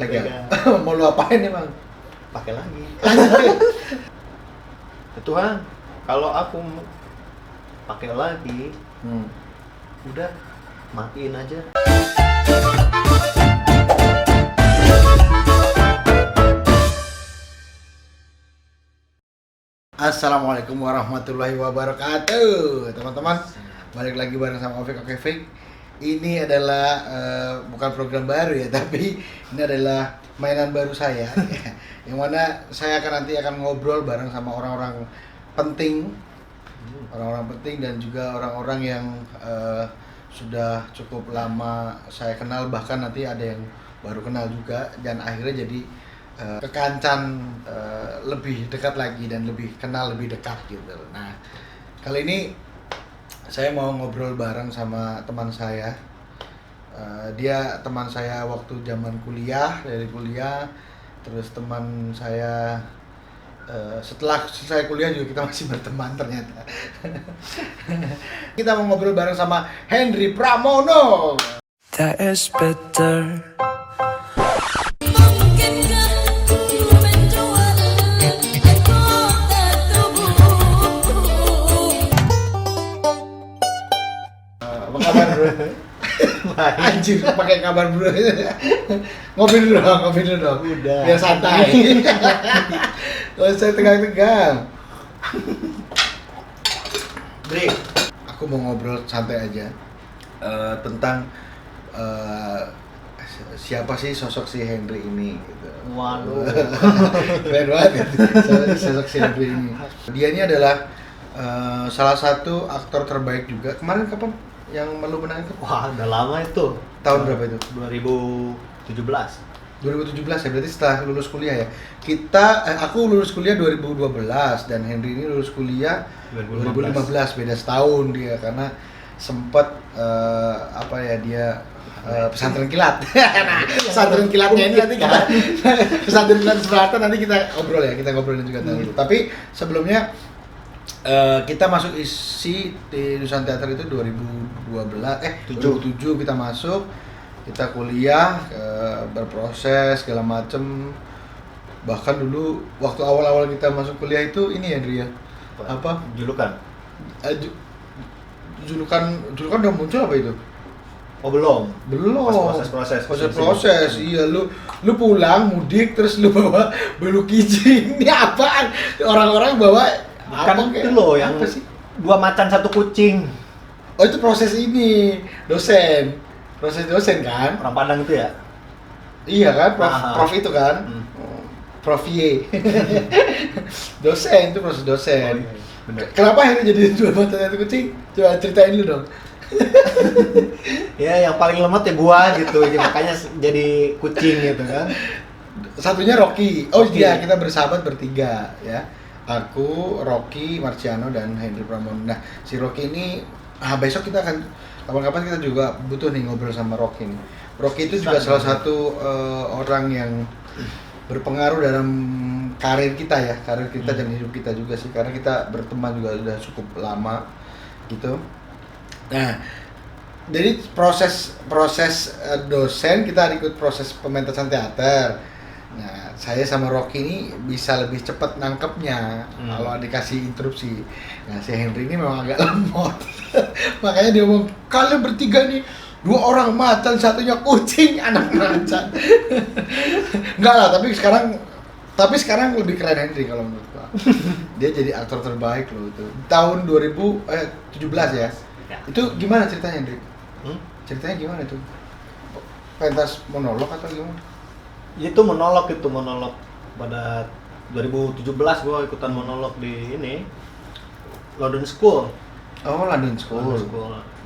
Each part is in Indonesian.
lega. Mau lu apain emang? Pakai lagi. Tuhan, kalau aku pakai lagi, udah matiin aja. Assalamualaikum warahmatullahi wabarakatuh, teman-teman. Balik lagi bareng sama Ovik Oke Fik. Ini adalah bukan program baru ya, tapi ini adalah mainan baru saya. Yang mana saya nanti akan ngobrol bareng sama orang-orang penting, dan juga orang-orang yang sudah cukup lama saya kenal, bahkan nanti ada yang baru kenal juga, dan akhirnya jadi kekancan lebih dekat lagi dan lebih kenal lebih dekat gitu. Nah, kali ini saya mau ngobrol bareng sama teman saya. Dia teman saya waktu zaman kuliah, dari kuliah, terus teman saya setelah selesai kuliah juga kita masih berteman ternyata. Kita mau ngobrol bareng sama Henry Pramono. That is better. Apa kabar bro? Anjir, pakai kabar bro. Ngopi dulu dong. Udah. Biar santai. Gak usah tegang-tegang. Dri, aku mau ngobrol santai aja tentang siapa sih sosok si Henry ini gitu. Waduh. Keren banget ya, sosok si Henry ini. Dia ini adalah salah satu aktor terbaik juga. Kemarin kapan yang lu menang itu? Wah, udah lama itu. Tahun berapa itu? 2017. 2017 ya, berarti setelah lulus kuliah ya. Aku lulus kuliah 2012 dan Henry ini lulus kuliah 2015, beda setahun dia karena sempat dia pesantren kilat. Nah, pesantren kilatnya ini nanti kita pesantren kilat selatan nanti kita ngobrolin juga tadi. Tapi sebelumnya kita masuk isi di Nusantara Theater itu 2007 kita masuk, kita kuliah, berproses segala macem. Bahkan dulu waktu awal-awal kita masuk kuliah itu ini ya Dri ya, apa? Julukan? Julukan udah muncul apa itu? Oh belum. Proses. Iya, lu pulang mudik terus lu bawa belu kijing. Ini apaan? Orang-orang bawa kan itu loh yang apa sih? 2 macan 1 kucing. Oh itu proses ini proses dosen kan? Orang Padang itu ya? Iya kan, prof itu kan? Prof Y. Dosen itu proses dosen. Oh, iya. Kenapa akhirnya jadi 2 macan 1 kucing? Coba ceritain dulu dong. Ya yang paling lemot ya gua gitu, makanya jadi kucing gitu kan. Satunya Rocky. Oh iya, kita bersahabat bertiga ya. Aku, Rocky, Marciano, dan Henry Pramono. Nah, si Rocky ini, besok kita akan, kapan-kapan kita juga butuh nih ngobrol sama Rocky nih. Rocky itu juga salah satu orang yang berpengaruh dalam karir kita dan hidup kita juga sih. Karena kita berteman juga sudah cukup lama gitu. Nah, jadi proses dosen kita ikut proses pementasan teater. Nah, saya sama Rocky ini bisa lebih cepat nangkepnya kalau dikasih interupsi. Nah, si Henry ini memang agak lemot. Makanya dia ngomong, kalian bertiga nih 2 orang macan, satunya kucing, anak macan. Enggak lah, tapi sekarang lebih keren Henry kalau menurut gua. Dia jadi aktor terbaik loh itu. Tahun 2017 ya. Itu gimana ceritanya, Henry? Ceritanya gimana itu? Pentas monolog atau gimana? Itu monolog pada 2017 gua ikutan monolog di ini London School. Oh, London School.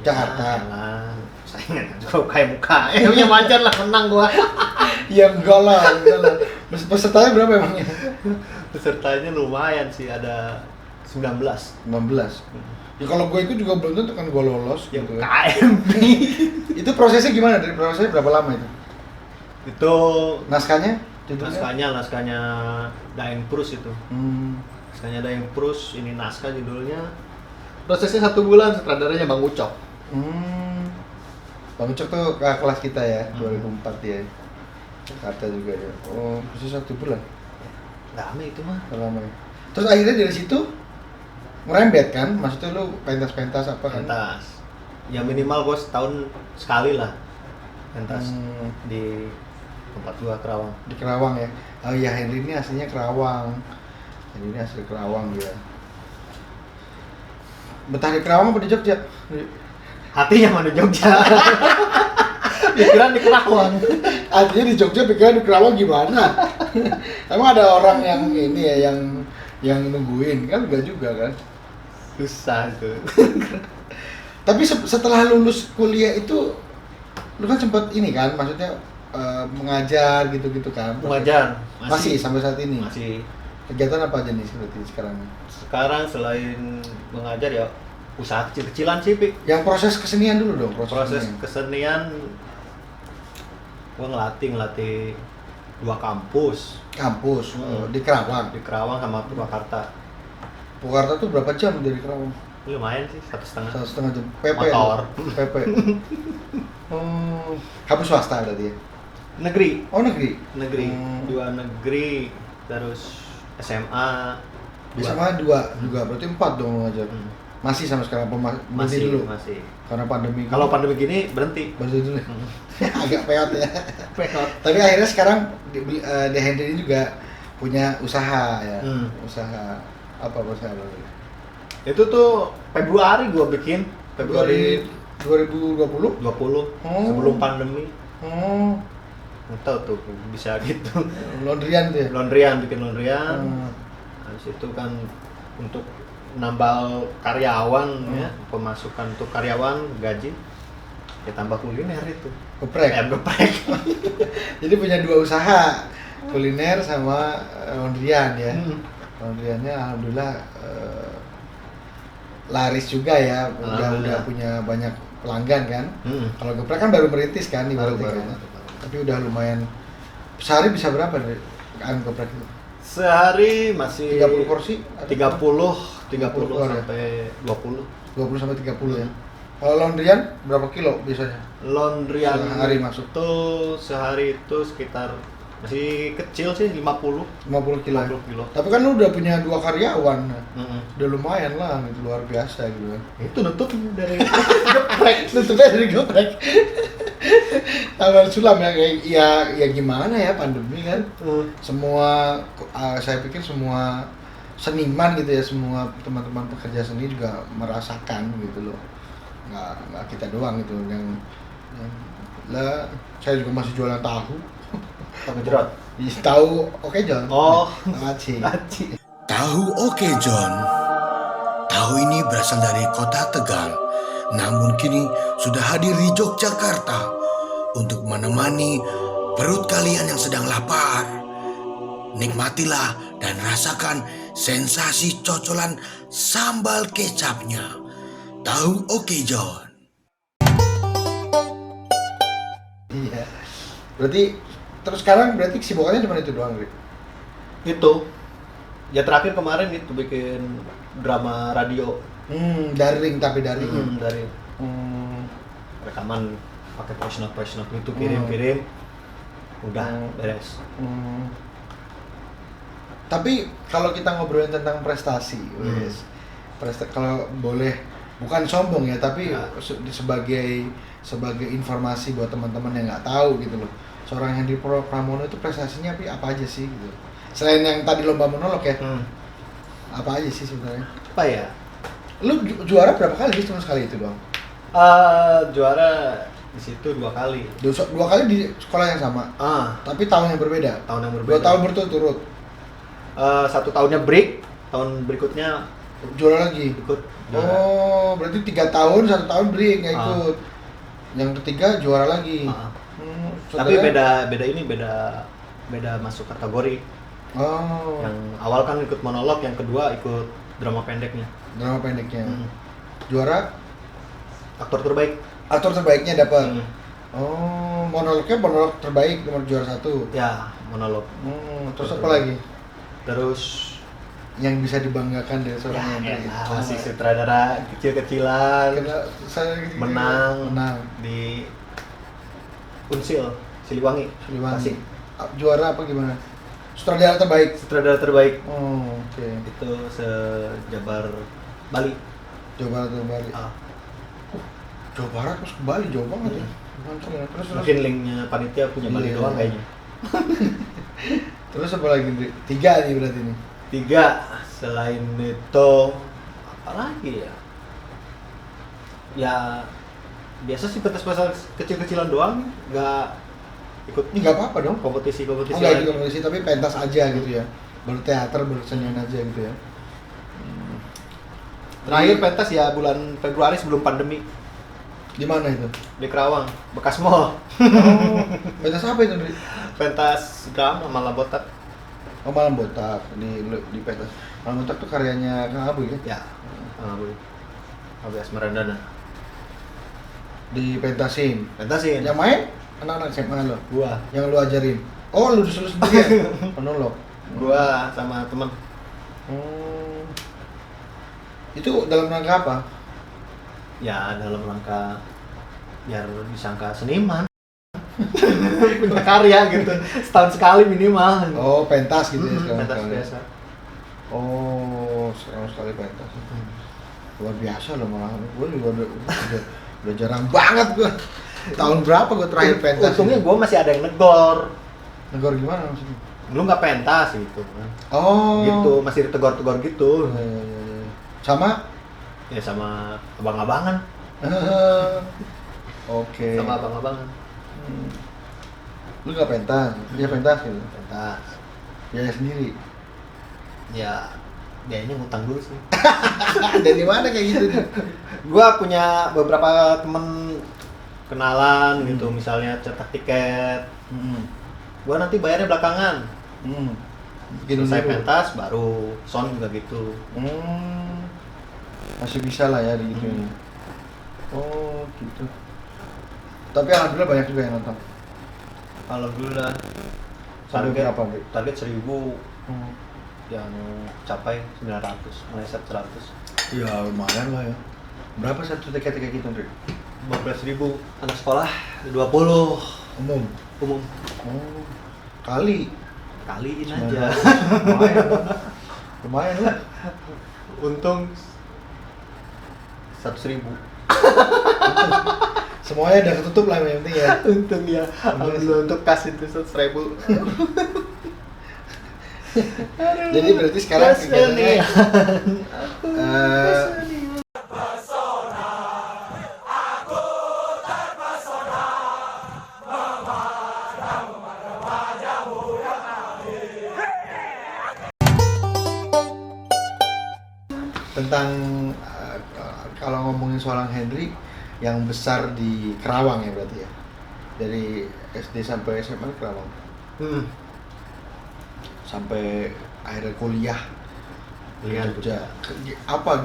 Jakarta. Ya, saingan juga kayak muka. Punya macan lah, menang gua. Ya enggak lah. Pesertanya berapa emangnya? Pesertanya lumayan sih, ada 19. Ya kalau gue ikut juga belum tentu kan gue lolos Yang gitu. KMP. Itu prosesnya gimana? Dari prosesnya berapa lama itu? Itu Naskahnya? naskahnya Daeng Prus itu. Naskahnya Daeng Prus, ini naskah judulnya. Prosesnya 1 bulan, sutradaranya Bang Ucok. Bang Ucok tuh kakak kelas kita ya, 2004 ya. Jakarta juga ya. Oh, khusus 1 bulan. Lama itu mah. Lama ya. Terus akhirnya dari situ merembet kan? Maksudnya lu pentas-pentas apa kan? Pentas. Ya minimal gue setahun sekali lah pentas di tempat gua Kerawang. Di Kerawang ya. Oh iya, Henry ini aslinya Kerawang. Henry ini asli Kerawang dia. Betah di Kerawang apa di Jogja? Hatinya mana Jogja. Pikiran di Kerawang. Artinya di Jogja, pikiran di Kerawang gimana? Emang ada orang yang ini ya, yang nungguin kan? Enggak juga kan? Susah tuh. Tapi setelah lulus kuliah itu, lu kan sempat ini kan, maksudnya mengajar gitu-gitu kan? Mengajar Masih sampai saat ini? Masih. Kegiatan apa aja nih seperti sekarang? Sekarang selain mengajar ya usaha kecil-kecilan sih, Pik. Yang proses kesenian dulu dong, Proses kesenian gua ngelatih 2 kampus. Kampus di Kerawang. Di Kerawang sama Purwakarta. Purwakarta tuh berapa jam dari Kerawang? Lumayan sih, 1,5. 1,5 jam. PP. Motor. PP. Kampus swasta berarti ya? Negeri. Oh negeri. Negeri. 2 negeri, terus SMA. SMA 2 juga, berarti 4 dong ngajar. Masih sama sekarang Masih dulu. masih. Karena pandemi. Kalau pandemi gini berhenti. berhenti dulu. Agak peot ya. Peot. Tapi akhirnya sekarang The Henry ini juga punya usaha ya. Usaha apa usaha lo? Itu tuh Februari gua bikin. Februari 2020? 20 sebelum pandemi. Nggak tahu tuh bisa gitu. Laundryan tuh ya? Bikin laundryan. Habis itu kan untuk nambal karyawan ya, pemasukan untuk karyawan, gaji. Ya tambah kuliner itu. Geprek. Geprek. Jadi punya 2 usaha, kuliner sama laundryan ya. Laundryannya alhamdulillah laris juga ya. Udah punya banyak pelanggan kan. Kalau geprek kan baru merintis kan ibaratnya kan. Tapi udah lumayan. Sehari bisa berapa dari geprek itu? Sehari masih 30 porsi? 30 ya? sampai 20. 20 sampai 30 ya. Kalau laundryan berapa kilo biasanya? Laundryan Sehari masuk. Sehari itu sekitar masih kecil sih 50 kilo. 50 kilo. Tapi kan lu udah punya 2 karyawan. Udah lumayan lah, gitu, luar biasa gitu kan. Itu nutup dari geprek. Nutupnya dari geprek. Tangan sulam ya, ya gimana ya pandemi kan. Semua saya pikir semua seniman gitu ya, semua teman-teman pekerja seni juga merasakan gitu loh. Nggak kita doang gitu yang lah, saya juga masih jualan tahu. Tahu jerot. Tahu oke John. Oh, Aci. Tahu Oke John. Tahu ini berasal dari kota Tegal, namun kini sudah hadir di Yogyakarta untuk menemani perut kalian yang sedang lapar. Nikmatilah dan rasakan sensasi cocolan sambal kecapnya. Tahu Oke John. Iya. Berarti terus sekarang berarti kesibukannya cuma itu doang, Rik? Itu. Ya terakhir kemarin itu bikin drama radio. Daring tapi daring. Dari rekaman pakai voice note itu kirim. Udah beres. Tapi kalau kita ngobrolin tentang prestasi, kalau boleh bukan sombong ya, tapi sebagai informasi buat teman-teman yang nggak tahu gitu loh. Seorang Henry Pramono itu prestasinya apa aja sih gitu. Selain yang tadi lomba monolog ya. Apa aja sih sebenarnya? Apa ya? Lu juara berapa kali? Cuma sekali itu doang. Juara di situ 2 kali. 2 kali di sekolah yang sama. Tapi tahun yang berbeda. 2 tahun berturut-turut. 1 tahunnya break, tahun berikutnya juara lagi. ikut. Oh, berarti 3 tahun, 1 tahun break nggak ikut. Yang ketiga juara lagi. Tapi beda masuk kategori. Oh. Yang awal kan ikut monolog, yang kedua ikut drama pendeknya. Drama pendeknya. Juara Aktor terbaik. aktor terbaiknya dapat. Oh, monolog terbaik nomor juara 1. Ya, monolog. Terus apa lagi? Terus Yang bisa dibanggakan dari seorang Henry. masih sutradara kecil-kecilan. Menang di Unsil Siliwangi. Siliwangi. Tasik. juara apa gimana? Sutradara terbaik. Sutradara terbaik Oh, oke. itu se-Jabar Bali. Jawa Barat atau Bali. Jawa Barat terus ke Bali, jauh banget ya. Mantap ya. Terus Mungkin linknya panitia punya Bali Iya. doang kayaknya. Terus apa lagi, Ndri? 3 nih berarti nih. 3 selain itu apa lagi ya? Ya biasa sih pentas-pentas kecil-kecilan doang, nggak ikut Nggak apa-apa dong. kompetisi-kompetisi Enggak lagi. ikut kompetisi tapi pentas aja gitu ya. Baru teater, baru kesenian aja gitu ya. Terakhir pentas ya bulan Februari sebelum pandemi Di mana itu? di Kerawang, bekas mall. Oh, pentas apa itu, Ndri? Pentas drama Malam Botak. Oh, Malam Botak di pentas. Malam Botak tuh karyanya Kang Abu ya? Ya, boleh. Abu Asmarandana. Dipentasin. Pentasin. Yang main anak-anak SMA lo. Gua. Yang lu ajarin. Oh, lu sendiri ya? Monolog. Gua sama temen. Oh. Itu dalam rangka apa? Ya dalam rangka biar disangka seniman. Punya karya gitu. Setahun sekali minimal. Oh, pentas gitu ya sekarang. Pentas sekali. biasa. Oh, sekarang sekali pentas. Luar biasa loh malah. Gue juga udah jarang banget gue. Tahun berapa gue terakhir pentas? Untungnya ini? gue masih ada yang negor. Negor gimana maksudnya? Lu nggak pentas gitu kan. Oh. Gitu, masih ditegur-tegur gitu. Ya. Sama? Ya sama abang-abangan. Oke. Sama abang-abangan. Lu gak pentas? Dia pentas gitu? Pentas. Biaya sendiri? Ya, biayanya ngutang dulu sih. Dari mana kayak gitu? Gua punya beberapa temen kenalan gitu, misalnya cetak tiket. Gua nanti bayarnya belakangan. Bikin Selesai dulu. pentas baru sound juga gitu. Masih bisa lah ya di gitu. Oh gitu. Tapi alhamdulillah banyak juga yang nonton. Alhamdulillah. Sampai berapa, Bri? Target 1000 yang capai 900, meleset 100. Ya lumayan lah ya. Berapa satu tiket kayak gitu, Bri? 15.000 anak sekolah, 20 Umum? umum. Oh, kali. Kaliin 900. aja. Lumayan. Lumayan lah. Untung 100.000. Semuanya udah ketutup lah yang penting ya. Untung ya. Alhamdulillah untuk kasih itu 100.000. Jadi berarti sekarang kegiatannya tentang kalau ngomongin soal Henry yang besar di Kerawang ya berarti ya, dari SD sampai SMA di Kerawang sampai akhirnya kuliah di Kuliah Jogja. Apa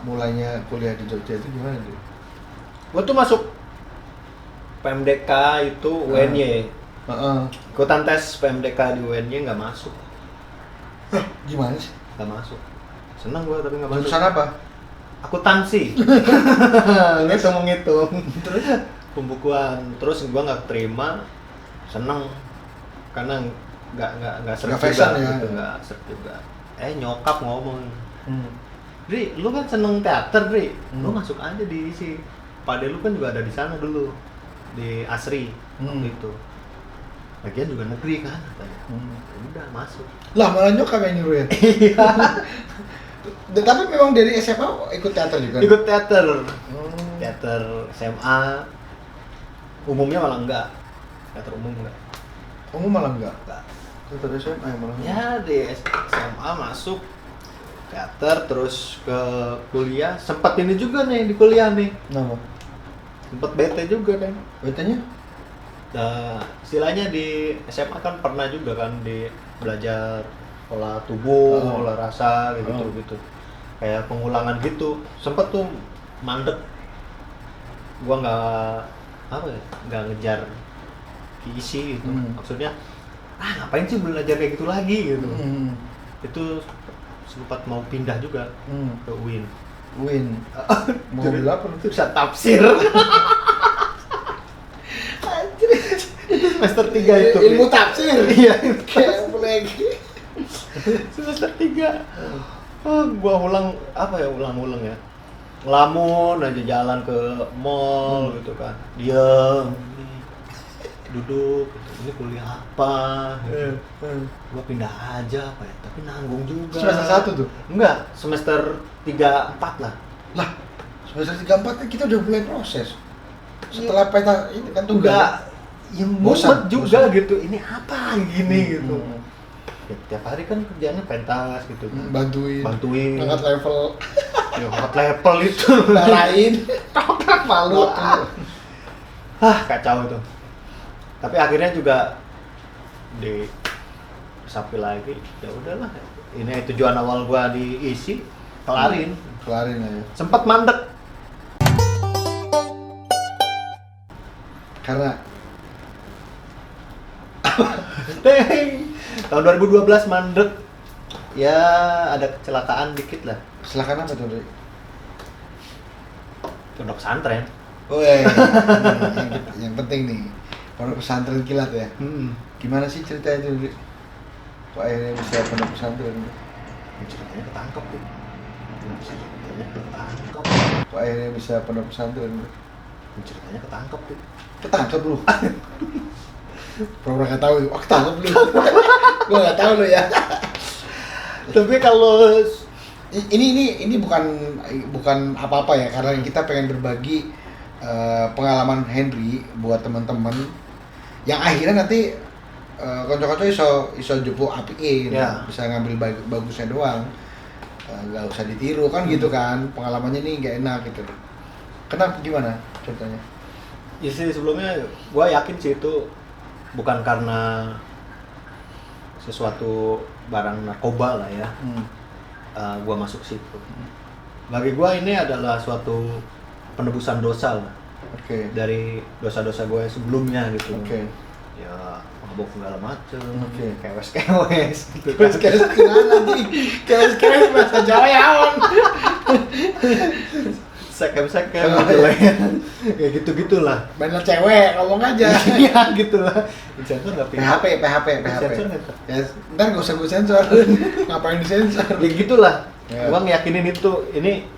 mulainya kuliah di Jogja itu gimana tuh? Gua tuh masuk PMDK itu UNY. Heeh. Ikutan tes PMDK di UNY nggak masuk. Gimana sih? Nggak masuk. Seneng gua tapi nggak masuk. Jurusan apa? Akuntansi. Ngitung-ngitung. Terus pembukuan. Terus gua nggak terima. Seneng karena nggak seret Nggak fashion juga ya? gitu, nggak seret juga. Nyokap ngomong, Dri, lu kan seneng teater, Dri. Lu masuk aja di si Pade lu kan juga ada di sana dulu di Asri waktu itu. Lagian juga negeri kan katanya. Ya udah masuk. Lah malah nyokap yang nyuruh ya? Tapi memang dari SMA ikut teater juga? Ikut teater. Hmm. Teater SMA. Umumnya malah enggak. Teater umum enggak. Kamu malah enggak? Enggak. Teater SMA yang malah enggak? Ya di SMA masuk teater terus ke kuliah. Sempat ini juga nih di kuliah nih. Kenapa? Sempat bete juga kan. Betanya? Nah, istilahnya di SMA kan pernah juga kan di belajar olah tubuh, olah rasa gitu. Kayak pengulangan gitu. Sempet tuh mandek. Gua nggak ngejar isi gitu. Maksudnya ngapain sih belajar kayak gitu lagi gitu. Itu sempat mau pindah juga ke UIN. Win. Mau ambil apa? Itu bisa tafsir. Anjir, itu semester 3 itu. Ilmu tafsir. Iya. Kayak lagi. Semester 3. Gua ulang ya. Ngelamun aja jalan ke mall gitu kan. Diam, duduk, gitu. Ini kuliah apa? Gitu. Gua pindah aja apa ya, tapi nanggung juga. Semester 1 tuh? Enggak, semester 3, 4 lah. Lah, semester 3, 4 kan kita udah mulai proses. Setelah peta ini kan tugas. Enggak, ya Bosan, mumet juga bosan. gitu. Ini apa gini gitu. Ya, tiap hari kan kerjanya pentas gitu. Bantuin angkat level, Ya, angkat level itu. marahin, tokak malu. Kacau itu. Tapi akhirnya juga disapi lagi. Ya udahlah. Ini tujuan awal gua diisi, kelarin. Kelarin aja. Sempat mandek. Karena Tahun 2012 mandek. Ya ada kecelakaan dikit lah. kecelakaan apa tuh, Dri? Pondok pesantren. Yang penting nih, pondok pesantren kilat ya. Gimana sih ceritanya itu, Dri? Kok akhirnya bisa pondok pesantren? Ceritanya ketangkep tuh. Ceritanya ketangkep. Kok akhirnya bisa pondok pesantren? Ceritanya ketangkep tuh. Ketangkep lu. Pura-pura nggak tahu, ketangkep lu. Gua nggak tahu lu ya. Tapi kalau Ini bukan apa-apa ya, karena kita pengen berbagi pengalaman Henry buat teman-teman yang akhirnya nanti konco-konco iso jupuk api Ya. bisa ngambil bagusnya doang, nggak usah ditiru kan gitu kan. Pengalamannya nih nggak enak gitu. Kenapa, gimana ceritanya? ya sih sebelumnya gue yakin sih itu bukan karena sesuatu barang narkoba lah ya. Gue masuk situ. Bagi gue ini adalah suatu penebusan dosa lah. Oke. Dari dosa-dosa gue sebelumnya gitu. Oke. Ya mabok segala macem, Oke. kewes gitu kan. Keles gimana nih? Keles bahasa Jawa ya, on. Sekem gitu lah ya. Ya gitu-gitulah. Bener cewek, ngomong aja. Iya gitulah. Sensor nggak PHP. Sensor nggak tuh? Ya, ntar nggak usah gue sensor. Ngapain disensor? Ya gitulah. Ya. Gua ngeyakinin itu ini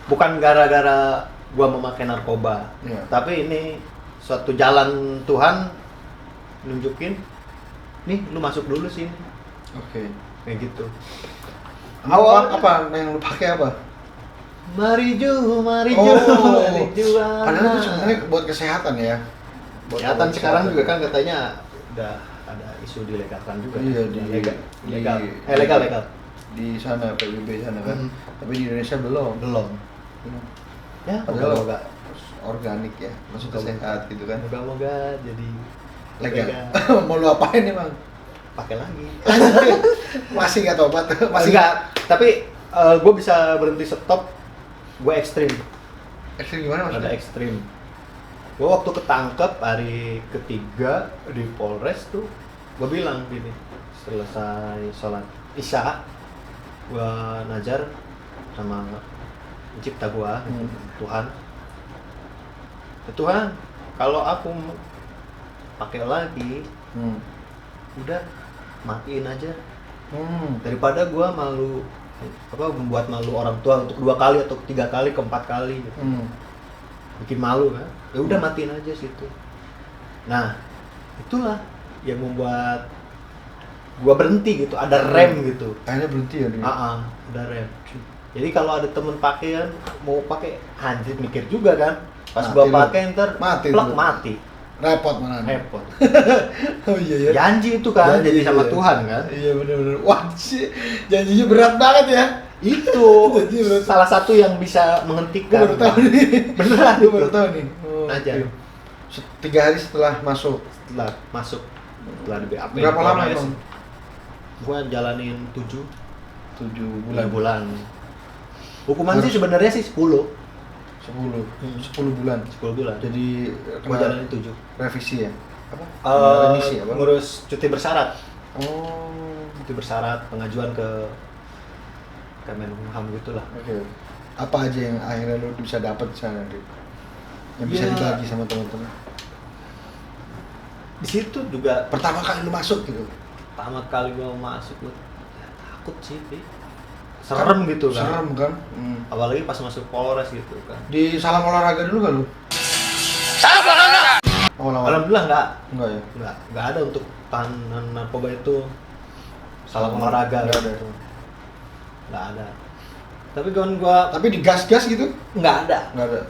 bukan gara-gara gua memakai narkoba. Ya. Tapi ini suatu jalan Tuhan nunjukin nih lu masuk dulu sini. Oke. Kayak gitu. Apa yang lu pakai apa? Mari ju, Oh, mari jual. padahal itu sebenarnya buat kesehatan ya. Kesehatan sekarang juga kan katanya udah ada isu dilegalkan juga. Iya, legal. Di sana PBB sana kan. Tapi di Indonesia belum. Belum. Ya, Padahal moga-moga organik ya, masuk ke sehat gitu kan. moga-moga jadi Legal. Mau lu apain emang? pakai lagi. Masih nggak tobat? Masih nggak, tapi gue bisa berhenti stop. Gue ekstrim. Ekstrim gimana Ada maksudnya? ekstrim. Gue waktu ketangkep hari ketiga di Polres tuh, gue bilang gini, selesai sholat isya, gue najar sama pencipta gue, Tuhan. Tuhan, kalau aku pakai lagi, udah matiin aja. Daripada gue malu, membuat malu orang tua untuk 2 kali atau 3 kali, ke 4 kali gitu. Bikin malu kan, ya udah matiin aja situ. Nah itulah yang membuat gua berhenti gitu, ada rem gitu. Akhirnya berhenti ya dia? Ada rem. Jadi kalau ada temen pakai kan, mau pakai anjir mikir juga kan. Pas Mati gua lu. pakai ntar plak lu. mati. Repot mana? Repot. Oh iya ya. Janji itu kan, Janji, jadi sama iya. Tuhan kan. Iya bener-bener. Wah sih, janjinya berat banget ya. Itu Janji berat. salah satu yang bisa Gue menghentikan. baru tahu nih. Beneran Gue itu. baru tahu nih. Oh, Aja. oke. 3 hari setelah masuk. Setelah masuk, setelah di BAP. Berapa lama Polres, emang? Gua jalanin 7 7 bulan. bulan. Hukuman sih sebenarnya sih 10 10 bulan. 10 bulan. Jadi Gua jalanin 7. revisi ya? Apa? Eh, Remisi apa? ngurus cuti bersyarat. Oh, Cuti bersyarat, pengajuan ke Kemenkumham gitulah. oke. Apa aja yang akhirnya lu bisa dapat di sana, Dik? Yang bisa Ya. dibagi sama teman-teman? di situ juga Pertama kali lu masuk gitu. pertama kali gua masuk gua ya, takut sih, Pi. Serem gitu kan. Serem kan? Apalagi pas masuk Polres gitu kan. Di salam olahraga dulu gak lu? Oh, Alhamdulillah enggak enggak ya. ada untuk tahanan narkoba itu salam olahraga Nggak ada. gitu. Nggak ada. Tapi kan gua Tapi digas-gas gitu? nggak ada. Enggak ada.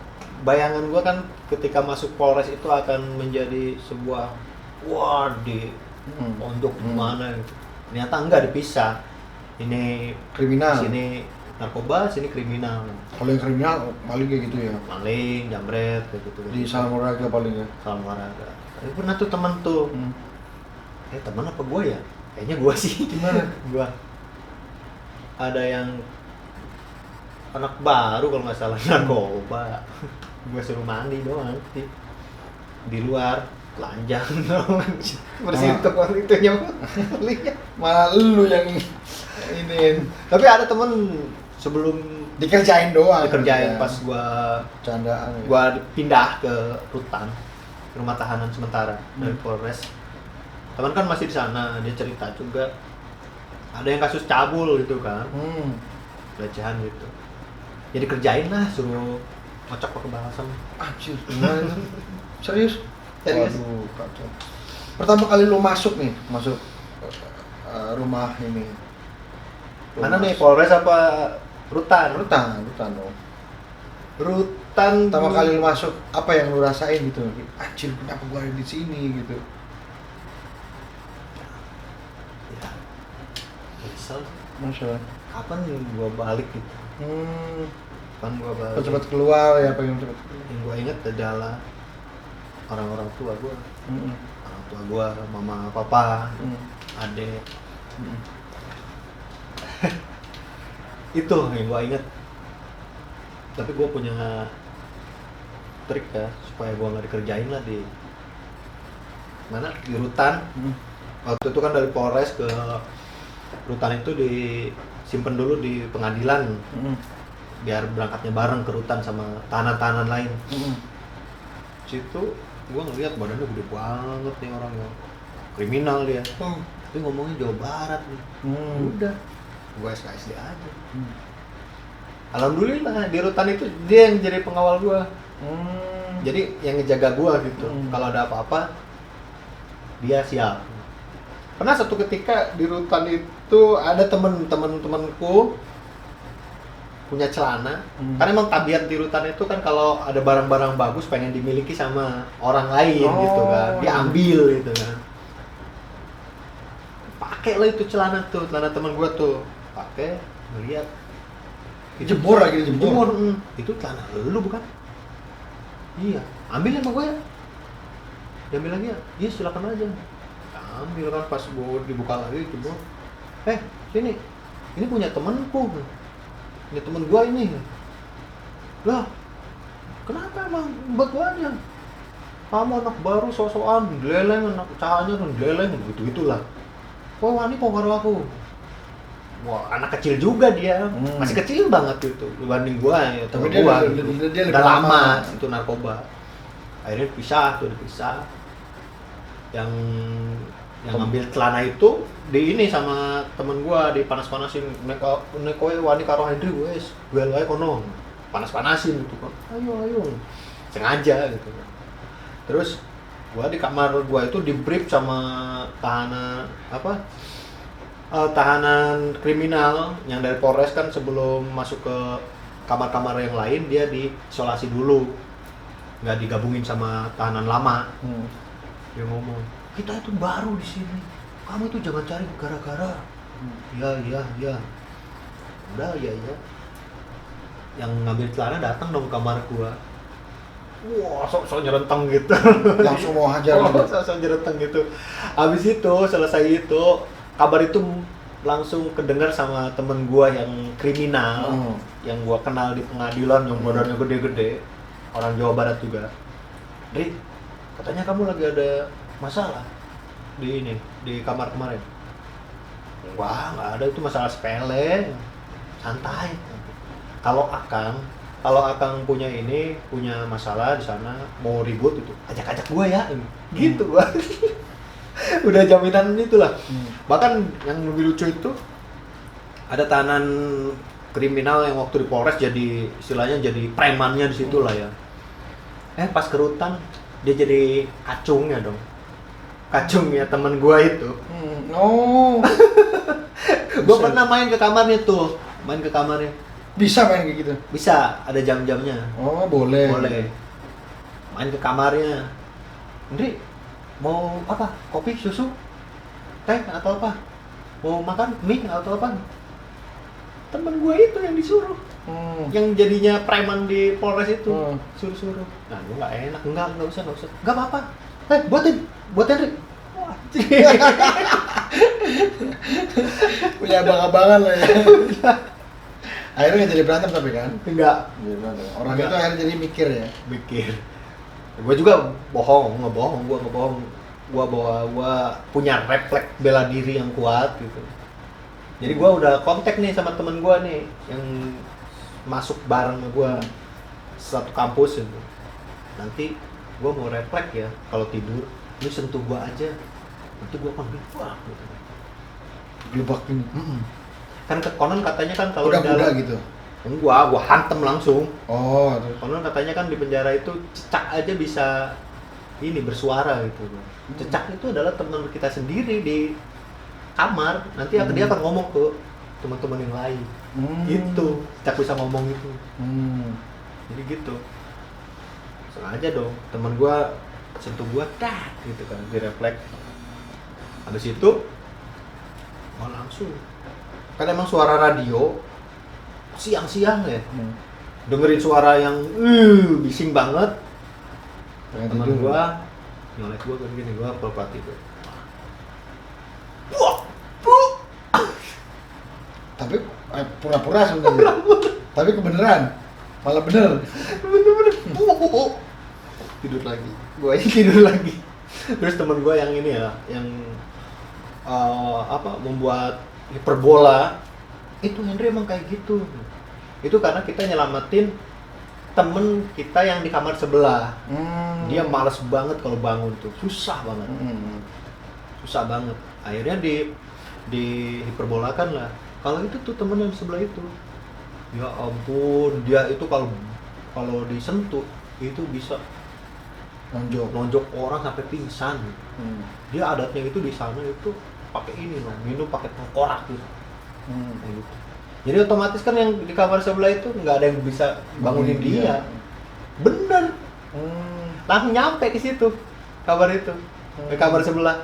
Bayangan gua kan ketika masuk Polres itu akan menjadi sebuah wah di pondok mana gitu. Ternyata enggak, dipisah. Ini Kriminal. sini narkoba, sini kriminal. Kalau yang kriminal paling kayak gitu ya. Maling, jambret kayak gitu. Di salam olahraga paling ya. salam olahraga. Tapi pernah tuh temen tuh. Teman apa gua ya? Kayaknya gua sih. Gimana? Gua ada yang anak baru kalau nggak salah narkoba. Gua suruh mandi doang di luar telanjang doang. Bersihin tuh itunya. Malah lu yang ini Tapi ada temen sebelum dikerjain doang. dikerjain Ya. pas Candaan ya. gua pindah ke rutan, rumah tahanan sementara dari Polres. Teman kan masih di sana, dia cerita juga ada yang kasus cabul gitu kan, pelecehan gitu. Jadi kerjain lah, suruh ngocok pakai balsam. Anjir, gimana itu? Serius? Serius. Waduh, kacau. Pertama kali lu masuk rumah ini. Mana nih, Polres apa rutan? Rutan dong. Rutan. Pertama kali lu masuk, apa yang lu rasain gitu? Anjir, kenapa gua ada di sini gitu? Ya, nyesel. Masya. Kapan gua balik gitu? Kapan gua balik? Cepat keluar ya, pengen cepat. Yang gua inget adalah orang-orang tua gua. Orang tua gua, mama, papa, adek. Itu yang gua inget. Tapi gua punya trik ya supaya gua nggak dikerjain lah di mana, di rutan. Waktu itu kan dari Polres ke rutan itu disimpan dulu di pengadilan biar berangkatnya bareng ke rutan sama tahanan-tahanan lain. Situ gua ngeliat badannya gede banget nih orang yang kriminal dia. Tapi ngomongnya Jawa Barat nih. Udah, gua SKSD aja. Alhamdulillah di rutan itu dia yang jadi pengawal gua. Jadi yang ngejaga gua gitu. Kalau ada apa-apa dia siap. Pernah satu ketika di rutan itu ada temenku punya celana. Karena emang tabiat di rutan itu kan kalau ada barang-barang bagus pengen dimiliki sama orang lain gitu kan. Diambil gitu kan. Pakai lah itu celana temen gua tuh. Pakai, ngeliat. Jebor lagi dijebor. Itu celana lu bukan? Iya, ambil sama gue ya. Diambil lagi ya? Iya, silakan aja. Ambil kan, pas gue dibuka lagi jebor. Sini. Ini punya temenku. Ini temen gue ini. Lah, kenapa emang buat gue aja? Kamu anak baru sok-sokan, deleleng, anak cahanya kan deleleng, gitu-gitulah. Wah, ini pengaruh aku. Wah, anak kecil juga dia, masih kecil banget gitu dibanding gua ya. Tapi dia gua, dia udah lama itu narkoba. Akhirnya dipisah. Yang ngambil celana itu di ini sama temen gua, dipanas-panasin. Nekoe wani karo Hendri wes, gue wae kono. Panas-panasin gitu kan. Ayo. Sengaja gitu. Terus gua di kamar gua itu di brief sama tahanan kriminal yang dari Polres kan, sebelum masuk ke kamar-kamar yang lain dia diisolasi dulu, nggak digabungin sama tahanan lama. Dia ngomong, kita itu baru di sini, kamu itu jangan cari gara-gara. Iya. Udah, iya. Yang ngambil celana datang dong kamar gua. Wah, sok nyerenteng gitu. Langsung mau hajar gitu. Sok nyerenteng gitu. Habis itu, selesai itu, kabar itu langsung kedengar sama temen gua yang kriminal, yang gua kenal di pengadilan, yang badannya gede-gede, orang Jawa Barat juga. Ri, katanya kamu lagi ada masalah di kamar kemarin. Wah, nggak ada, itu masalah sepele, santai. Kalau Akang kalau Akang punya masalah di sana, mau ribut itu, ajak-ajak gua ya, gitu gua. Udah jaminan itulah. Bahkan yang lebih lucu itu ada tahanan kriminal yang waktu di Polres jadi istilahnya jadi premannya di situ lah ya. Pas ke rutan dia jadi kacungnya dong. Kacungnya temen gua itu. Oh. Gua pernah main ke kamarnya tuh. Main ke kamarnya. Bisa main kayak gitu? Bisa, ada jam-jamnya. Oh, boleh. Boleh. Main ke kamarnya. Ndri, mau apa? Kopi, susu, teh atau apa? Mau makan mie atau apa? Temen gue itu yang disuruh. Yang jadinya preman di Polres itu. Suruh-suruh. Nah, gue nggak enak. Nggak usah. Nggak apa-apa. Buatin Ndri. Wah, punya abang-abangan lah ya. Akhirnya nggak jadi berantem tapi kan? enggak. Orang Enggak. itu akhirnya jadi mikir ya. Mikir. Gue juga ngebohong. Gue punya refleks bela diri yang kuat gitu. Jadi gue udah kontak nih sama temen gue nih yang masuk bareng sama gue satu kampus itu. Nanti gue mau refleks ya kalau tidur, lu sentuh gue aja. Nanti gue akan wah gitu. Gelebak ini. Kan konon katanya kan kalau Udah di dalam gitu. gua hantem langsung. Oh, terus. Konon katanya kan di penjara itu cecak aja bisa ini bersuara gitu. Cecak itu adalah teman kita sendiri di kamar. Nanti dia akan ngomong ke teman-teman yang lain. Gitu. Cecak bisa ngomong gitu. Jadi gitu. Sengaja dong. Teman gua sentuh gua gitu kan di refleks. Habis itu langsung. Kan emang suara radio siang-siang ya. Dengerin suara yang bising banget. Teman gua nyolek gua kan gini, gua pura-pura tidur. Tapi pura-pura sebenarnya. Tapi kebenaran. Malah bener. Bener-bener. Tidur lagi. Gua aja tidur lagi. Terus teman gua yang ini ya, yang membuat hiperbola. Itu Henry emang kayak gitu. Itu karena kita nyelamatin temen kita yang di kamar sebelah. Dia malas banget kalau bangun tuh, susah banget. Susah banget. Akhirnya di hiperbolakan lah. Kalau itu tuh temen yang sebelah itu, ya ampun, dia itu kalau disentuh itu bisa nonjok orang sampai pingsan. Dia adatnya itu di sana itu pakai ini loh, minum pakai tengkorak gitu. Gitu. Jadi otomatis kan yang di kamar sebelah itu nggak ada yang bisa bangunin dia. Bener. Langsung nyampe ke situ kamar itu, ke kamar sebelah.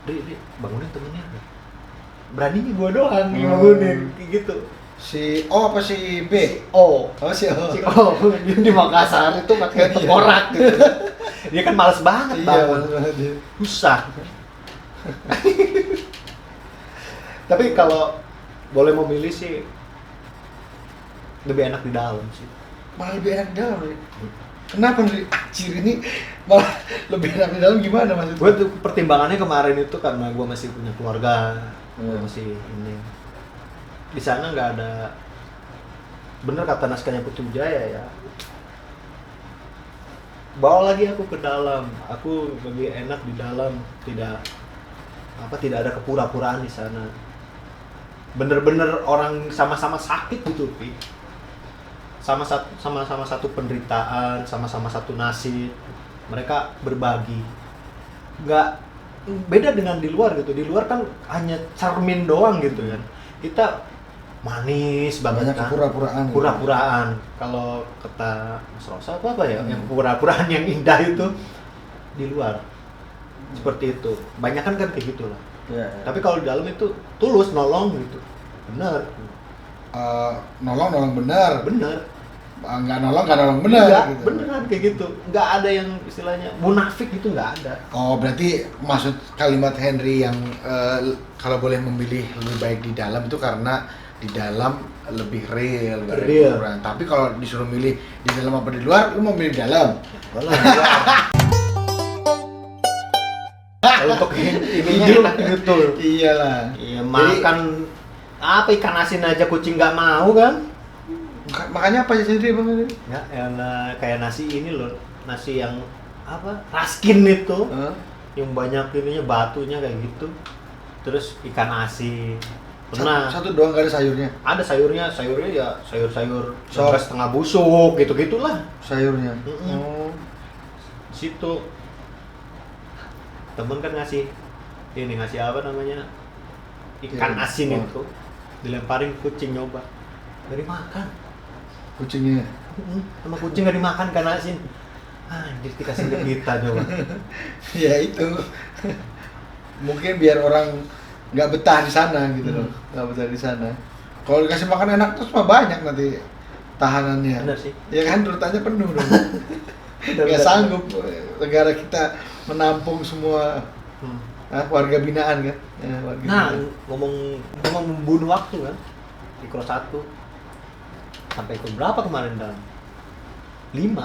Dri, bangunin temennya. Beraninya gua doang bangunin, kayak gitu. Si O apa si B? Oh, Si O. dia di Makassar itu pakai tengkorak gitu. Dia kan males banget bangun. Iya, Susah. Tapi kalau boleh memilih sih lebih enak di dalam sih. malah lebih enak di dalam. Kenapa nih? Anjir, ini malah lebih enak di dalam gimana maksudnya? Gue tuh pertimbangannya kemarin itu karena gue masih punya keluarga, gue masih ini. Di sana nggak ada, bener kata naskahnya Putu Jaya ya. Bawa lagi aku ke dalam, aku lebih enak di dalam, tidak ada kepura-puraan di sana. Bener-bener orang sama-sama sakit gitu, Pi. Sama-sama satu penderitaan, sama-sama satu nasib. Mereka berbagi. Nggak beda dengan di luar gitu. Di luar kan hanya cermin doang gitu kan. Kita manis banget Banyak kan. kepura-puraan. Pura-puraan. Kalau kata Mas Rosa apa ya? Yang pura-puraan yang indah itu di luar. Seperti itu. Banyakan kan kayak gitu lah. Ya. Tapi kalau di dalam itu tulus nolong gitu. Bener. Nolong benar. Bener. Nggak nolong benar. Iya, Gitu. beneran kayak gitu. Nggak ada yang istilahnya munafik itu nggak ada. Oh, berarti maksud kalimat Henry yang kalau boleh memilih lebih baik di dalam itu karena di dalam lebih real. Real. Tapi kalau disuruh milih di dalam apa di luar, lu mau milih di dalam. Kalau untuk ininya enak gitu. Iyalah. Iya, makan apa ikan asin aja kucing nggak mau kan? Makanya apa sih sendiri bang? Ya, yang kayak nasi ini loh, nasi yang apa? Raskin itu, yang banyak ininya batunya kayak gitu. Terus ikan asin. Pernah. Satu doang gak ada sayurnya? Ada sayurnya ya sayur-sayur Sop. setengah busuk gitu-gitulah. Sayurnya. Mm-mm. Situ temen kan ngasih apa namanya, ikan Ya, asin oh. itu dilemparin kucing nyoba, gak dimakan. Kucingnya. Sama kucing gak dimakan ikan asin. Anjir, dikasih ke kita coba. Ya itu. Mungkin biar orang nggak betah di sana gitu loh, nggak betah di sana. Kalau dikasih makan enak terus mah banyak nanti tahanannya. Bener sih. Ya kan rutannya penuh dong. Bener, Nggak bener. sanggup negara kita menampung semua warga binaan kan. Ya, warga Nah, binaan. ngomong membunuh waktu kan, di cross 1 sampai ke berapa kemarin Dan? 5.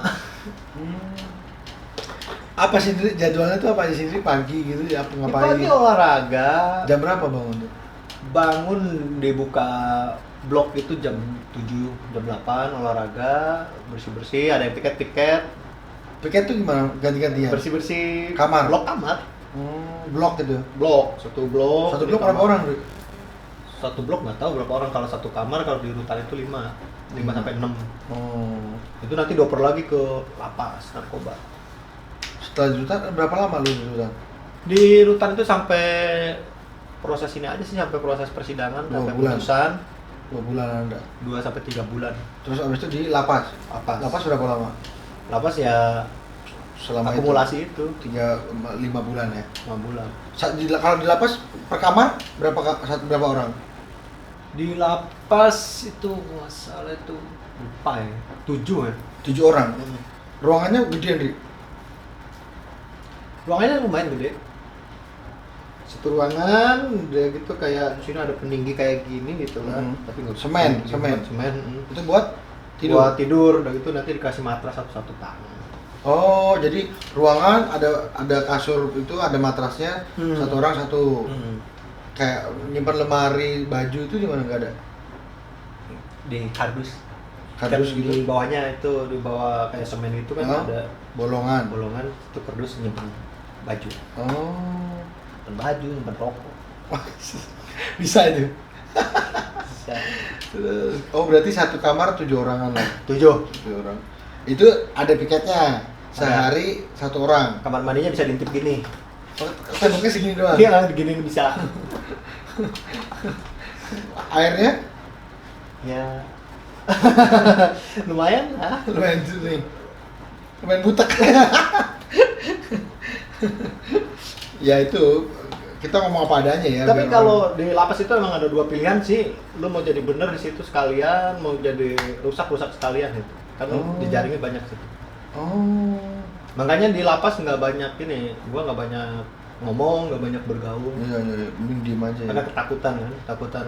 Apa sih Dri? Jadwalnya tuh apa sih Dri? Pagi gitu ya, apa ngapain? Pagi olahraga, Jam berapa bangun tuh? bangun dibuka blok itu jam 7, jam 8 olahraga, bersih-bersih, ada yang piket-piket, Piket tuh gimana? Ganti-gantian? bersih-bersih Kamar? blok kamar. Blok gitu. Satu blok. Satu di blok berapa kamar. orang Dri? Satu blok nggak tahu berapa orang, kalau satu kamar kalau di rutan itu 5 sampai 6. Oh. Itu nanti dioper lagi ke lapas narkoba. Setelah di rutan berapa lama lu di rutan? Di rutan itu sampai proses ini aja sih, sampai proses persidangan, 2 sampai bulan. putusan 2 bulan Anda. 2 sampai 3 bulan. Terus abis itu di lapas. Lapas. Lapas berapa lama? Lapas ya Selama akumulasi itu 5 bulan ya. 5 bulan. Kalau di lapas per kamar berapa orang? Di lapas itu masalah itu lupa ya. 7 ya. 7 orang. Ruangannya gede Andri. Ruangannya lumayan gede. Satu ruangan udah gitu, kayak di sini ada pendinggi kayak gini gitu kan. Tapi nggak Semen. semen. Itu buat tidur. Buat tidur, udah gitu nanti dikasih matras satu-satu tangan. Oh, jadi ruangan ada kasur itu, ada matrasnya, satu orang satu. Kayak nyimpan lemari baju itu di mana nggak ada? Di kardus. Kardus Kan gitu. Di bawahnya itu, di bawah kayak semen itu kan ada Bolongan. itu kardus nyimpen baju. Oh. Nyimpen baju, nyimpen rokok. Bisa itu. Bisa. Oh, berarti satu kamar 7 orangan lah. 7. 7 orang. Itu ada piketnya. Sehari 1 orang. Kamar mandinya bisa diintip gini. Oh, temboknya segini doang. Iya, begini bisa. Airnya Ya. Lumayan lah. lumayan tuh nih. Lumayan butek. Ya itu kita ngomong apa adanya ya. Tapi biar kalau di lapas itu emang ada 2 pilihan sih. Lu mau jadi bener di situ sekalian, mau jadi rusak sekalian itu. Karena jejaringnya banyak sih. Oh. Makanya di lapas nggak banyak ini, gua nggak banyak ngomong, nggak banyak bergaul. Iya, mending diem aja ya. Karena ketakutan kan, ketakutan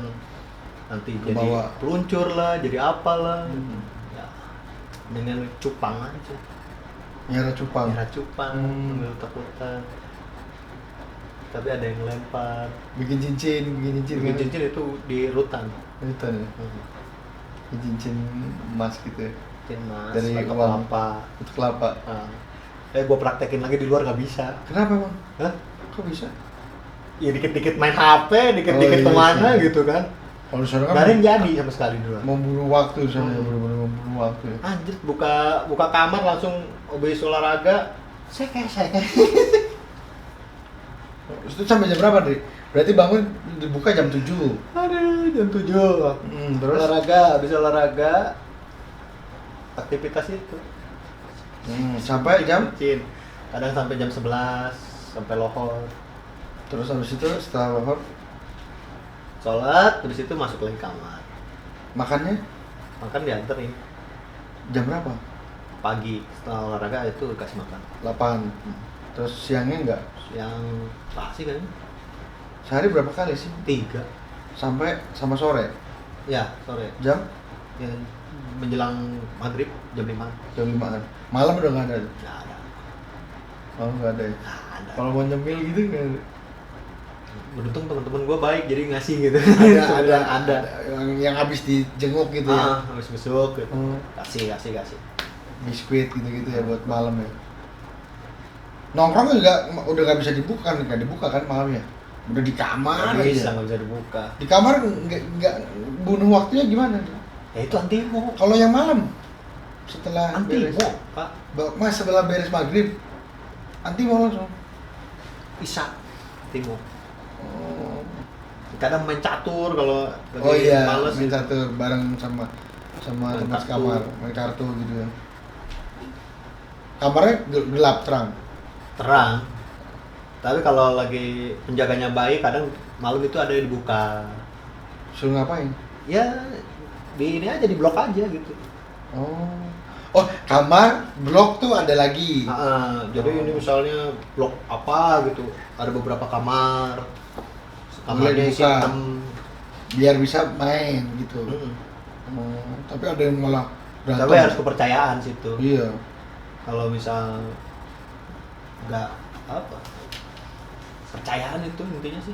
nanti Kebawa. jadi peluncur lah, jadi apalah. Ya, dengan cupang aja. Nyara cupang. Merah cupang, ambil takutan. Tapi ada yang lempar. Bikin cincin Bikin kan? cincin itu di rutan. Itu ya. Bikin cincin emas gitu ya. Cincin mas, Dari atau uang. kelapa. Itu kelapa. Nah, gua praktekin lagi di luar nggak bisa. Kenapa Bang? Hah? Kok bisa? Ya dikit-dikit main HP, dikit-dikit Oh, iya kemana sih. gitu kan. Kalau di sana kan Gak ada yang jadi sama sekali dulu. membunuh waktu di sana, bener-bener membunuh waktu ya. Anjir, buka kamar langsung obes olahraga. Saya kayak. Itu sampai jam berapa, Dri? Berarti bangun dibuka jam 7. Aduh, jam 7. Terus Habis olahraga aktivitas itu. sampai jam Cincin. Kadang sampai jam 11, sampai lohor. terus habis itu setelah lohor Sholat, habis itu masuk lagi kamar. makannya Makan dianterin jam berapa? pagi, setelah olahraga itu kasih makan. 8. Terus siangnya enggak? Yang pasti kan Sehari berapa kali sih? 3. Sampai sama sore. Ya, sore. Jam Ya, menjelang maghrib jam 5. jam 5-an. Malam udah enggak ada. Nggak ada. Oh, enggak ada. Ya? Nggak ada. Kalau mau nyemil gitu enggak ada. Beruntung teman-teman gue baik jadi ngasih gitu. Ada ada. yang habis dijenguk gitu ya. Habis besuk gitu. Hmm. Kasih. Biskuit gitu-gitu ya buat malam ya. Nongkrong udah nggak bisa dibuka kan, nggak dibuka kan malamnya. Udah di kamar Nggak bisa, aja. nggak bisa dibuka. Di kamar nggak bunuh waktunya gimana? Ya itu antimo. Kalau yang malam setelah beres, Antimo, Pak. Mas setelah beres maghrib, antimo langsung. Isya. Antimo. Oh, Kadang main catur kalau lagi oh iya, males main gitu. catur bareng sama Main teman kartu. kamar, main kartu gitu ya. Kamarnya gelap terang. Terang. Tapi kalau lagi penjaganya baik, kadang malam itu ada yang dibuka. Suruh ngapain? Ya di ini aja, di blok aja gitu. Oh, kamar blok tuh ada lagi. Jadi ini misalnya blok apa gitu, ada beberapa kamar. Kamarnya isi dibuka. 6. Biar bisa main gitu. Tapi ada yang malah berantem. Tapi harus kepercayaan situ. Iya. Kalau misal nggak apa, percayaan itu intinya sih.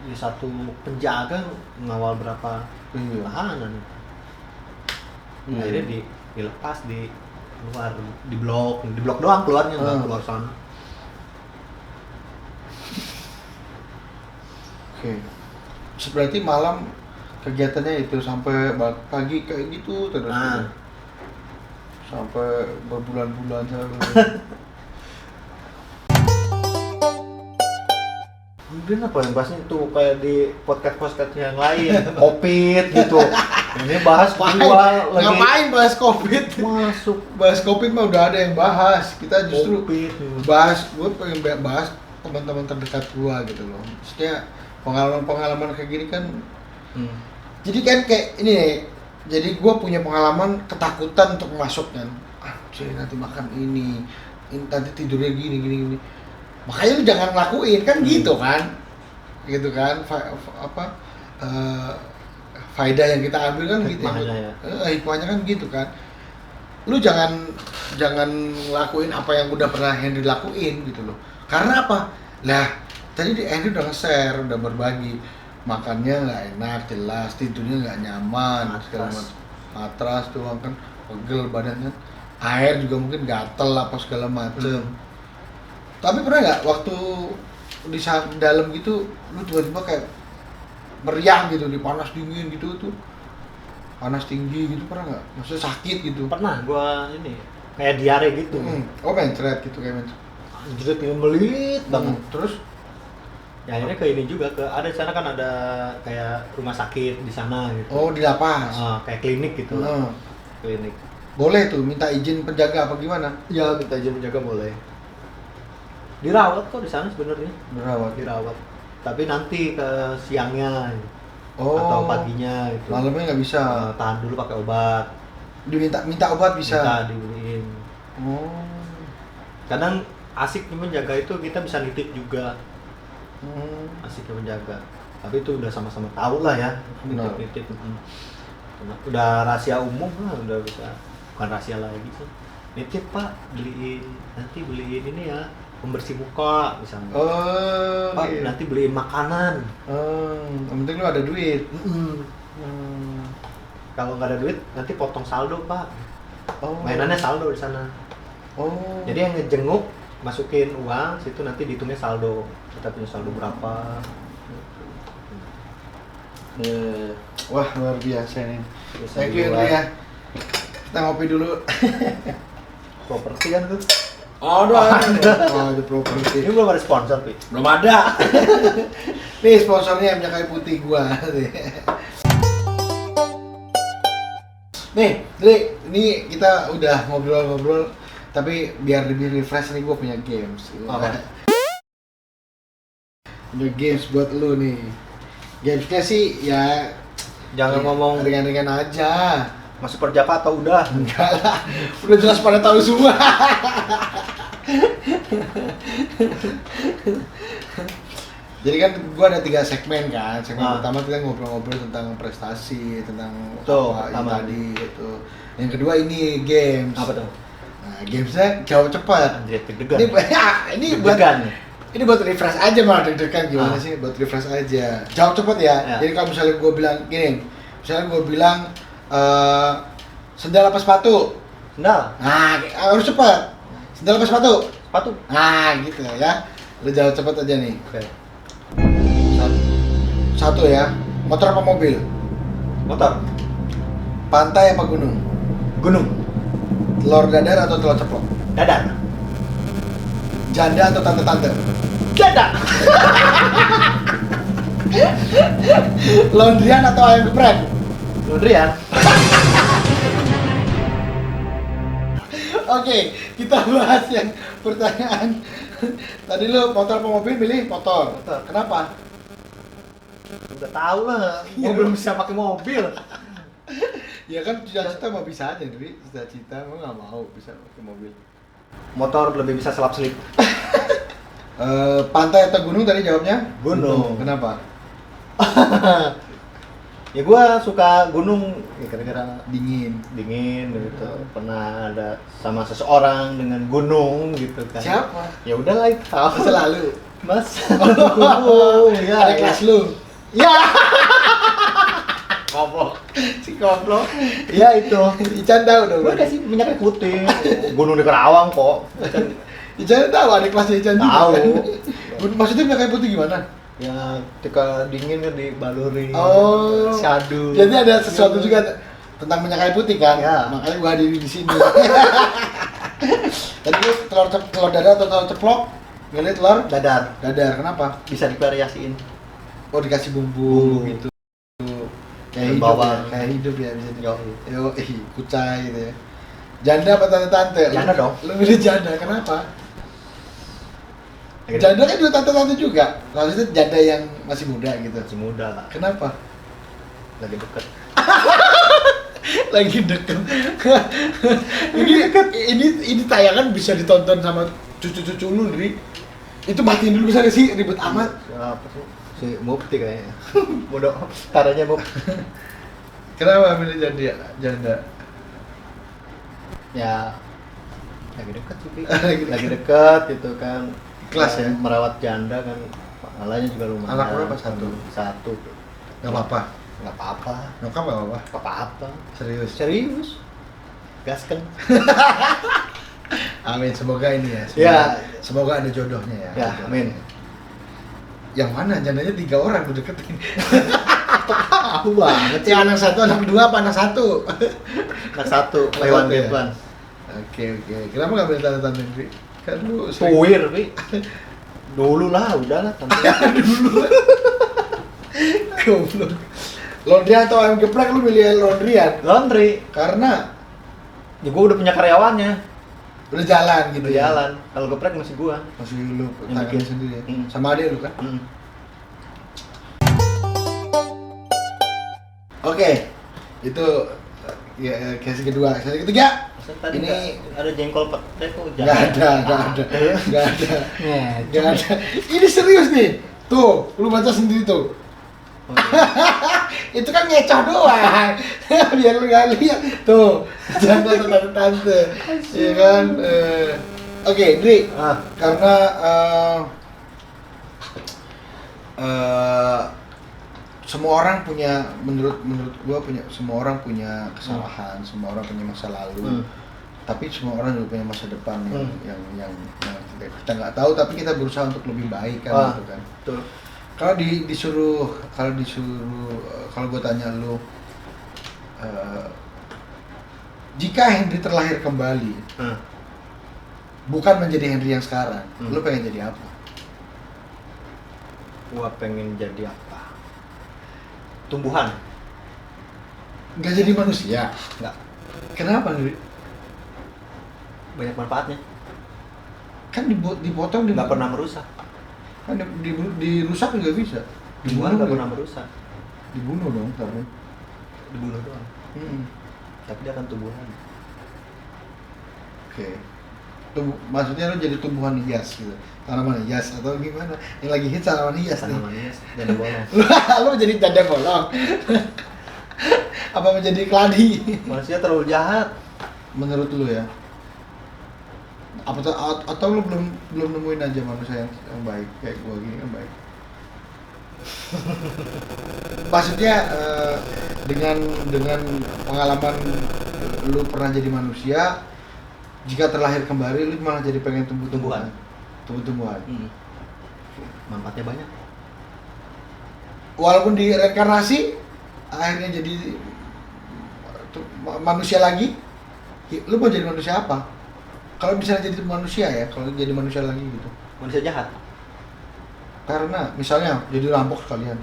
Di satu penjaga ngawal berapa Iya. tahanan. Iya. Akhirnya dilepas di luar, di blok doang keluarnya, nggak Ah. keluar sana. Oke. Berarti malam kegiatannya itu sampai pagi kayak gitu terus. Nah. Sampai berbulan-bulan Mungkin apa yang bahasnya tuh kayak di podcast yang lain, Covid gitu. Ini bahas gua lagi Ngapain bahas Covid? masuk Bahas Covid mah udah ada yang bahas. Kita justru Covid. gue pengen bahas teman-teman terdekat gua gitu loh. Maksudnya pengalaman kayak gini kan. Jadi kan kayak ini nih. Jadi gua punya pengalaman ketakutan untuk masuk kan. Jadi nanti makan ini nanti tidurnya gini. Makanya lu jangan ngelakuin kan gitu kan. Gitu kan. Faedah yang kita ambil kan gitu. Hikmahnya ya. Hikmahnya kan gitu kan. Lu jangan lakuin apa yang udah pernah Henry lakuin gitu loh. Karena apa? Lah, tadi Henry udah nge-share, udah berbagi. Makannya nggak enak, jelas, tidurnya nggak nyaman, segala macam. Matras doang kan, pegel badannya. Air juga mungkin gatel apa segala macam. Tapi pernah nggak waktu di saat dalam gitu, lu tiba-tiba kayak meriang gitu, di panas dingin gitu tuh, panas tinggi gitu, pernah nggak? Maksudnya sakit gitu? Pernah gua ini kayak diare gitu. Oh mencret gitu kayak mencret. Anjir melit banget. Terus? Ya akhirnya ke ini juga, ada di sana kan ada kayak rumah sakit di sana gitu. Oh di lapas. Kayak klinik gitu lah. Klinik. Boleh tuh minta izin penjaga apa gimana? Ya minta izin menjaga boleh. Dirawat kok di sana sebenarnya. Dirawat. Tapi nanti ke siangnya atau paginya gitu. Malamnya nggak bisa. Tahan dulu pakai obat. Minta obat bisa. Minta dibeliin. Oh. Kadang asik menjaga itu kita bisa nitip juga. Asik menjaga. Tapi itu udah sama-sama tahu lah ya. Nitip. Udah rahasia umum lah, udah bisa. Bukan rahasia lagi sih. Nitip Pak, nanti beliin ini ya, pembersih muka misalnya. Pak, Iya. nanti beliin makanan. Yang penting lu ada duit. Kalau nggak ada duit, nanti potong saldo Pak. Oh. Mainannya saldo di sana. Oh. Jadi yang ngejenguk, masukin uang, situ nanti dihitungnya saldo. Kita punya saldo berapa. Wah luar biasa nih. Bisa Thank you dijual. Henry ya. Kita ngopi dulu. Properti kan tuh. Oh ada properti. Ini belum ada sponsor, Pi. Belum ada. Nih sponsornya minyak kayu putih gua. Nih, Dri, ini kita udah ngobrol-ngobrol, tapi biar lebih refresh nih gua punya games. Apa? Punya games buat lu nih. Gamesnya sih ya Jangan ngomong ringan-ringan aja. masuk perjaka atau udah. Enggak lah, udah jelas pada tahu semua. Jadi kan gua ada 3 segmen kan. Segmen pertama kita ngobrol-ngobrol tentang prestasi, tentang Tuh, apa pertama. tadi gitu. Yang kedua ini games. Apa tuh? Nah, gamesnya jawab cepat. Anjir, deg-degan. Ini buat Deg-degan. ini buat refresh aja malah deg-degan gimana sih? Buat refresh aja. Jawab cepet ya. Ya. Jadi kalau misalnya gua bilang gini, Misalnya gue bilang sendal apa sepatu? Sendal. Nah, harus cepat. Sendal apa sepatu? Sepatu. Nah, gitu ya. Lu jawab cepat aja nih. Oke. Satu ya. Motor apa mobil? Motor. Pantai apa gunung? Gunung. Telur dadar atau telur ceplok? Dadar. Janda atau tante-tante? Janda. Laundryan atau ayam geprek? Laundryan. Oke, kita bahas yang pertanyaan. Tadi lu motor apa mobil, pilih motor. Motor. Kenapa? Udah tahu lah, gua belum bisa pakai mobil. Ya kan cita-cita mah bisa aja, Dri. Cita-cita mah nggak mau bisa pakai mobil. Motor lebih bisa selap-selip. Pantai atau gunung tadi jawabnya? Gunung. Kenapa? Ya gua suka gunung ya gara-gara Dingin. dingin gitu. Pernah ada sama seseorang dengan gunung gitu kan. Siapa? Ya udahlah itu tahu Selalu. Mas. Gunung ya. Ada kelas lu. Ya. Goblok. Si goblok. Ya itu. Ican tahu dong. Gua kasih minyak kayu putih. Gunung di Kerawang kok. Ican tahu ada kelasnya Ican juga Tahu. kan? Maksudnya minyak kayu putih gimana? Ya ketika dingin kan dibaluri. Oh. Syadu. Jadi ada sesuatu juga tentang minyak kayu putih kan? Ya. Makanya gua hadiri di sini. Tadi lu telur dadar atau telur ceplok? Milih telur Dadar. dadar. Kenapa? Bisa divariasiin. Oh, dikasih bumbu Bumbu. gitu. Kayak Dan hidup bawang. ya, kayak hidup ya bisa di. Yo. Kucai gitu ya. Janda apa tante-tante? Janda dong. Lu milih janda, kenapa? Janda kan juga tante-tante juga. Maksudnya janda yang masih muda gitu. Masih muda lah. Kenapa? Lagi deket. Lagi deket. ini tayangan bisa ditonton sama cucu-cucu lu, Dri. Itu matiin dulu bisa gak sih? Ribet amat. Siapa sih? Si Mufti kayaknya. Bodoh. Caranya Muf. Kenapa milih janda? Ya lagi deket sih. Pi. Lagi Lagi deket. deket gitu kan. Ikhlas ya? Merawat janda kan pahalanya juga lumayan. Anak berapa? Satu? Satu. Gak apa-apa. Nggak apa-apa. Nyokap gak apa-apa. Nggak apa-apa. Serius. Serius. Gasken. Amin. Semoga ini ya. Ya. Semoga ada jodohnya ya. Ya, amin. Yang mana? Jandanya 3 orang lu deketin. Aku banget Si anak satu, anak dua, apa anak satu? Anak satu. Anak Lewat satu ya? depan. Oke. Kenapa gak milih tante-tante, Dri? Kan lu sering- Tuwir, Pi. Dulu lah, udahlah. Goblok. Laundryan atau ayam geprek, lu milih laundryan? Laundry. Karena Ya gua udah punya karyawannya. udah jalan gitu Udah ya? jalan. Kalau geprek masih gua. Masih lu Yang tangan bikin. sendiri ya? Hmm. Sama adik lu kan? Oke. Itu ya, sesi kedua. Sesi ketiga? Masa tadi Ini- nggak ada jengkol petai kok Nggak ada. Nggak Nggak ada. Ini serius nih. Tuh, lu baca sendiri tuh. Itu kan ngecoh doang. Biar lu nggak lihat. Tuh, jangan tante-tante. Iya kan? Oke, Dri. Karena semua orang punya, menurut gua semua orang punya kesalahan, semua orang punya masa lalu. Tapi semua orang juga punya masa depan yang kita nggak tahu, tapi kita berusaha untuk lebih baik kan, gitu kan. Betul. Kalau kalau gue tanya lu, jika Henry terlahir kembali, bukan menjadi Henry yang sekarang, lu pengen jadi apa? Gua pengen jadi apa? Tumbuhan. Nggak jadi manusia? Nggak. Kenapa, Henry? Banyak manfaatnya. Kan dipotong, Nggak pernah merusak. kan dirusak juga bisa. Tumbuhan nggak juga. pernah merusak. Dibunuh dong, tapi. Dibunuh doang. Tapi dia akan tumbuhan. Oke. Maksudnya lu jadi tumbuhan hias gitu, tanaman hias atau gimana? Yang lagi hits tanaman hias nih. Tanaman hias dan bolong. Lu jadi dada bolong. Apa menjadi keladi? Manusia terlalu jahat. Menurut lu ya? Atau lu belum nemuin aja manusia yang baik kayak gua gini kan baik. Maksudnya dengan pengalaman lu pernah jadi manusia, jika terlahir kembali lu malah jadi pengen tumbuh-tumbuhan. Manfaatnya banyak. Walaupun di reinkarnasi akhirnya jadi manusia lagi, lu mau jadi manusia apa? Kalau misalnya jadi manusia ya, kalau jadi manusia lagi gitu. Manusia jahat. Karena misalnya jadi rampok sekalian.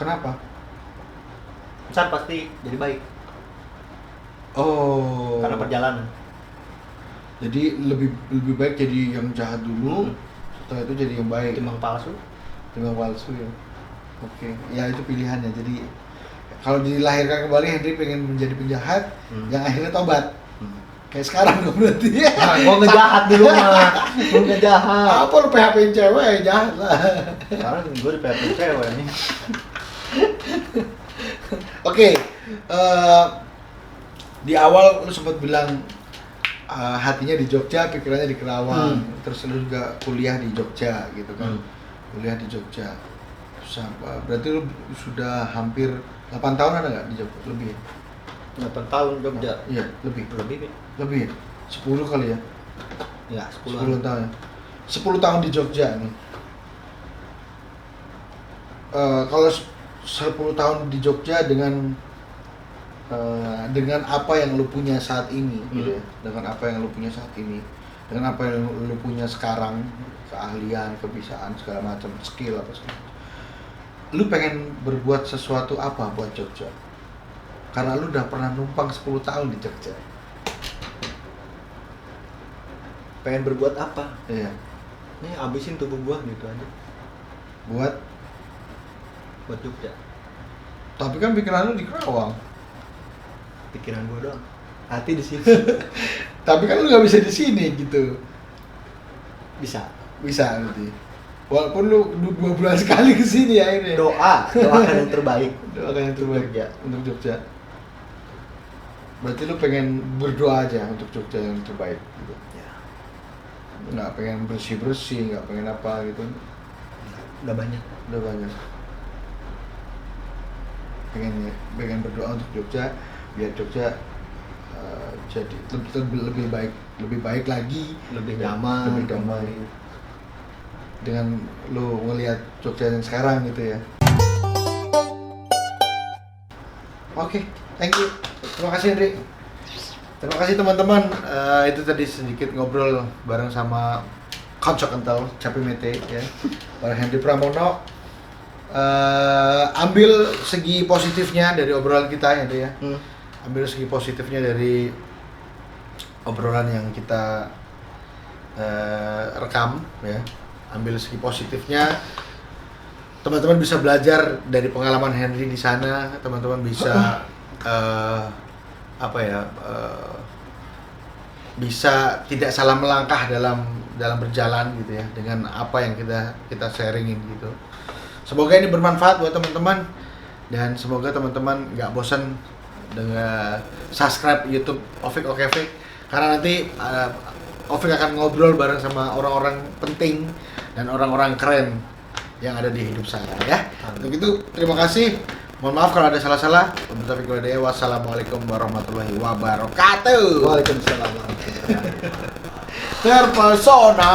Kenapa? Besar pasti jadi baik. Oh. Karena perjalanan. Jadi lebih baik jadi yang jahat dulu, setelah itu jadi yang baik. Timbang palsu. Ya. Oke. Ya itu pilihannya. Jadi kalau dilahirkan kembali Henry pengen menjadi penjahat, yang akhirnya tobat. Kayak sekarang dong berarti. Nah, gua ngejahat dulu mah. Gua ngejahat. Apa lu PHP-in cewek, jahat lah. Sekarang gua di PHP cewek nih. Oke, di awal lu sempat bilang hatinya di Jogja, pikirannya di Kerawang. Terus lu juga kuliah di Jogja gitu kan. Kuliah di Jogja. Berarti lu sudah hampir 8 tahun ada nggak di Jogja? Lebih? 8 tahun Jogja. Iya, lebih. Lebih. 10 kali ya? Ya, 10 tahun. 10 tahun di Jogja nih. Kalau 10 tahun di Jogja dengan apa yang lu punya saat ini gitu ya. Dengan apa yang lu punya saat ini. Dengan apa yang lu punya sekarang, keahlian, kebisaan, segala macam, skill apa segala macam. Lu pengen berbuat sesuatu apa buat Jogja? Karena lu udah pernah numpang 10 tahun di Jogja. Pengen berbuat apa? Iya. Nih abisin tubuh gua gitu aja. Buat Jogja. tapi kan pikiran lu di Kerawang. Pikiran gua doang. Hati di sini. Tapi kan lu nggak bisa di sini gitu. Bisa. Nanti. Walaupun lu 2 bulan sekali ke sini ya ini. Doakan yang terbaik. Doakan yang terbaik Jogja. Untuk Jogja. Berarti lu pengen berdoa aja untuk Jogja yang terbaik gitu. Ya. Nggak pengen bersih-bersih, nggak pengen apa gitu. Udah banyak. Pengen berdoa untuk Jogja biar Jogja jadi lebih baik lagi, lebih damai. Dengan lu ngelihat Jogja yang sekarang gitu ya. Oke, thank you. Terima kasih Henry. Terima kasih teman-teman. Itu tadi sedikit ngobrol bareng sama Konco Kental Capi Mete ya. Bareng Henry Pramono. Ambil segi positifnya dari obrolan kita ya. Ambil segi positifnya dari obrolan yang kita rekam ya. Ambil segi positifnya, teman-teman bisa belajar dari pengalaman Henry di sana. Teman-teman bisa bisa tidak salah melangkah dalam berjalan gitu ya, dengan apa yang kita sharingin gitu. Semoga ini bermanfaat buat teman-teman, dan semoga teman-teman nggak bosan dengan subscribe YouTube Ovik Okevik, karena nanti Ovik akan ngobrol bareng sama orang-orang penting dan orang-orang keren yang ada di hidup saya ya. Untuk itu terima kasih. Mohon maaf kalau ada salah-salah. Wassalamualaikum warahmatullahi wabarakatuh. Waalaikumsalam warahmatullahi wabarakatuh. Terpesona,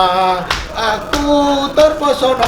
aku terpesona.